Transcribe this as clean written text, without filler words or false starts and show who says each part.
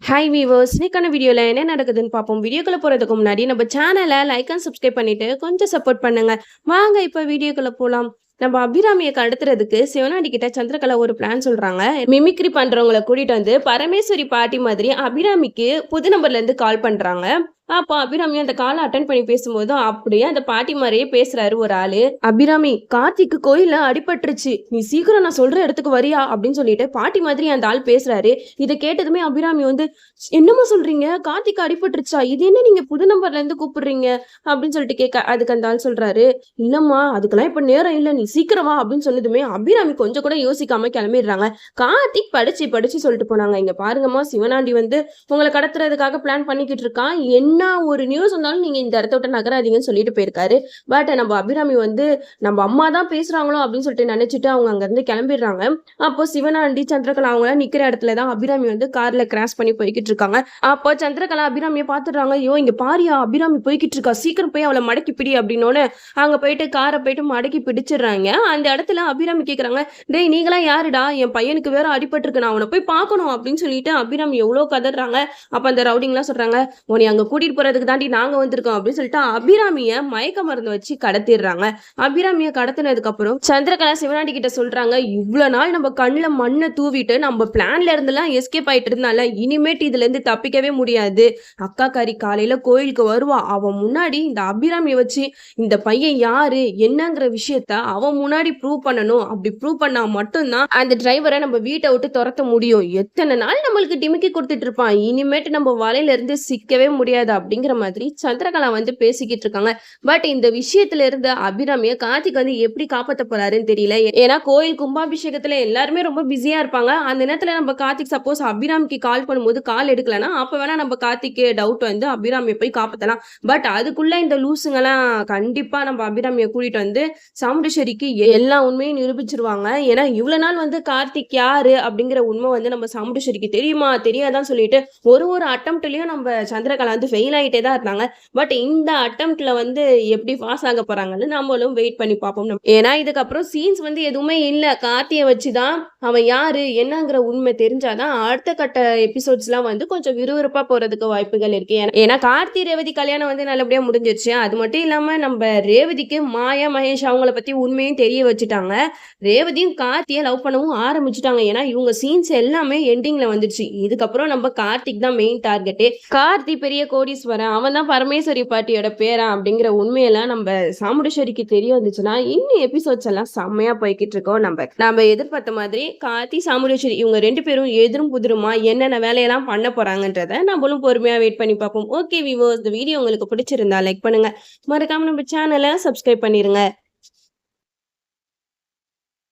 Speaker 1: Hi viewers, இன்னைக்கான வீடியோவில் என்ன நடக்குதுன்னு பார்ப்போம். வீடியோக்குள்ளே போகிறதுக்கு முன்னாடி நம்ம சேனலை லைக் அண்ட் சப்ஸ்கிரைப் பண்ணிட்டு கொஞ்சம் சப்போர்ட் பண்ணுங்க. வாங்க இப்போ வீடியோக்குள்ளே போகலாம். நம்ம அபிராமியை கடத்துறதுக்கு சிவனாடி கிட்ட சந்திரகலா ஒரு பிளான் சொல்றாங்க. மிமிக்ரி பண்றவங்களை கூட்டிட்டு வந்து பரமேஸ்வரி பாட்டி மாதிரி அபிராமிக்கு புது நம்பர்ல இருந்து கால் பண்றாங்க. அப்போ அபிராமி அந்த காலை அட்டன் பண்ணி பேசும்போது அப்படியே அந்த பாட்டி மாதிரியே பேசுறாரு ஒரு ஆளு. அபிராமி, கார்த்திக்கு கோயில அடிபட்டுருச்சு, நீ சீக்கிரம் நான் சொல்ற இடத்துக்கு வரியா அப்படின்னு சொல்லிட்டு பாட்டி மாதிரி அந்த ஆள் பேசுறாரு. இதை கேட்டதுமே அபிராமி வந்து, என்னமா சொல்றீங்க, கார்த்திக்கு அடிபட்டுருச்சா, இது என்ன நீங்க புது நம்பர்ல இருந்து கூப்பிடுறீங்க அப்படின்னு சொல்லிட்டு கேட்க, அதுக்கு அந்த ஆள் சொல்றாரு, இல்லம்மா அதுக்கெல்லாம் இப்ப நேரம் இல்ல, நீ சீக்கிரம் வா அப்படின்னு சொன்னதுமே அபிராமி கொஞ்சம் கூட யோசிக்காம கிளம்பிடுறாங்க. கார்த்திக் படிச்சு படிச்சு சொல்லிட்டு போனாங்க, இங்க பாருங்கம்மா, சிவனாண்டி வந்து உங்களை கடத்துறதுக்காக பிளான் பண்ணிக்கிட்டு இருக்கான், என்ன ஒரு நியூஸ் வந்தாலும் நீங்க இந்த இடத்த விட்டு நகராதீங்கன்னு சொல்லிட்டு போயிருக்காரு. பட் நம்ம அபிராமி வந்து நம்ம அம்மா தான் பேசுறாங்களோ அப்படின்னு சொல்லிட்டு நினைச்சிட்டு அவங்க அங்க இருந்து கிளம்பிடுறாங்க. அப்போ சிவனாண்டி சந்திரகலா அவங்க நிக்கிற இடத்துலதான் அபிராமி வந்து கார்ல கிராஸ் பண்ணி போய்கிட்டு இருக்காங்க. அப்போ சந்திரகலா அபிராமியை பாத்துடுறாங்க. ஐயோ, இங்க பாரியா, அபிராமி போய்கிட்டு இருக்கா, சீக்கிரம் போய் அவளை மடக்கி பிடி அப்படின்னு அங்க போயிட்டு காரை போயிட்டு மடக்கி பிடிச்சிடுறாங்க. அந்த இடத்துல அபிராமி கேக்குறாங்க, டேய் நீங்களா யாருடா, என் பையனுக்கு வேற அடிபட்டு இருக்கு, நான் அவனை போய் பார்க்கணும் அப்படின்னு சொல்லிட்டு அபிராமி எவ்வளவு கதறாங்க. அப்ப அந்த ரவுடிங்லாம் சொல்றாங்க, உன்னை அங்க கூட்டிட்டு போறதுக்கு தாண்டி நாங்க வந்திருக்கோம் அப்படின்னு சொல்லிட்டு அபிராமிய மயக்க மருந்து வச்சு கடத்திடுறாங்க. அபிராமிய கடத்தினதுக்கு அப்புறம் சந்திரகலா சிவனாண்டி கிட்ட சொல்றாங்க, இவ்வளவு நாள் நம்ம கண்ணுல மண்ணை தூவிட்டு நம்ம பிளான்ல இருந்தெல்லாம் எஸ்கேப் ஆயிட்டு இருந்தால, இனிமேட்டு இதுல இருந்து தப்பிக்கவே முடியாது. அக்கா காரி காலையில கோயிலுக்கு வருவா, அவன் முன்னாடி இந்த அபிராமிய வச்சு இந்த பையன் யாரு என்னங்கிற விஷயத்த அவன் முன்னாடி ப்ரூவ் பண்ணணும். அப்படி ப்ரூவ் பண்ணா மட்டும்தான் அந்த டிரைவரை நம்ம வீட்டை விட்டு துரத்த முடியும். எத்தனை நாள் நம்மளுக்கு டிமிக்கி கொடுத்துட்டு இருப்பான், இனிமேட்டு நம்ம வலையில இருந்து சிக்கவே முடியாது அப்படிங்கிற மாதிரி சந்திரகலா வந்து பேசிக்கிட்டு இருக்காங்க. பட் இந்த விஷயத்துல இருந்து அபிராமிய கார்த்திக் வந்து எப்படி காப்பாற்ற போறாருன்னு தெரியல. ஏன்னா கோயில் கும்பாபிஷேகத்துல எல்லாருமே ரொம்ப பிஸியா இருப்பாங்க. அந்த நேரத்துல நம்ம கார்த்திக் சப்போஸ் அபிராமிக்கு கால் பண்ணும்போது கால் எடுக்கலன்னா அப்ப வேணா நம்ம கார்த்திக்கு டவுட் வந்து அபிராமியை போய் காப்பாத்தலாம். பட் அதுக்குள்ள இந்த லூசுங்கெல்லாம் கண்டிப்பா நம்ம அபிராமியை கூட்டிட்டு வந்து சாமுண்டீஸ்வரிக்கு எல்லா உண்மையும் நிரூபிச்சிருவாங்க. ஏன்னா இவ்வளவு நாள் வந்து கார்த்திக் யாரு அப்படிங்கிற உண்மை வந்து நம்ம சாமுண்டீஸ்வரிக்கு தெரியுமா தெரியாதான்னு சொல்லிட்டு ஒரு அட்டம்ப்ட்லயும் நம்ம சந்திரகலா வந்து ஃபெயில் ஆகிட்டே தான் இருந்தாங்க. பட் இந்த அட்டம்ப்ட்ல வந்து எப்படி பாஸ் ஆக போறாங்கன்னு நம்மளும் வெயிட் பண்ணி பார்ப்போம். ஏன்னா இதுக்கப்புறம் சீன்ஸ் வந்து எதுவுமே இல்லை, கார்த்தியை வச்சுதான் அவன் யாரு என்னங்கிற உண்மை தெரிஞ்சாதான் அடுத்த கட்ட எபிசோட்ஸ்லாம் வந்து கொஞ்சம் விறுவிறுப்பா போறதுக்கு வாய்ப்புகள் இருக்கு. ஏன்னா கார்த்தி ரேவதி கல்யாணம் வந்து நல்லபடியா முடிஞ்சிருச்சு. அது மட்டும் இல்லாம நம்ம ரேவதிக்கு மாயா மகேஷ் அவங்கள பத்தி உண்மையும் தெரிய வச்சுட்டாங்க. ரேவதியும் கார்த்தியை லவ் பண்ணவும் ஆரம்பிச்சுட்டாங்க. ஏன்னா இவங்க சீன்ஸ் எல்லாமே எண்டிங்ல வந்துருச்சு. இதுக்கப்புறம் நம்ம கார்த்திக் தான் மெயின் டார்கெட்டே. கார்த்தி பெரிய கோடீஸ்வரன், அவன் தான் பரமேஸ்வரி பாட்டியோட பேரா அப்படிங்கிற உண்மையெல்லாம் நம்ம சாமுண்டீஸ்வரிக்கு தெரிய வந்துச்சுன்னா இன்னும் எபிசோட்ஸ் எல்லாம் செம்மையா போய்கிட்டு இருக்கோம். நம்ம எதிர்பார்த்த மாதிரி கார்த்தி சாமுண்டீஸ்வரி இவங்க ரெண்டு பேரும் எதிரும் புதிருமா என்னென்ன வேலையெல்லாம் பண்ண போறாங்கன்றத நம்மளும் பொறுமையா வெயிட் பண்ணி பார்ப்போம். ஓகே வியூவர்ஸ், இந்த வீடியோ உங்களுக்கு பிடிச்சிருந்தா லைக் பண்ணுங்க, மறக்காம நம்ம சேனலை சப்ஸ்கிரைப் பண்ணிருங்க.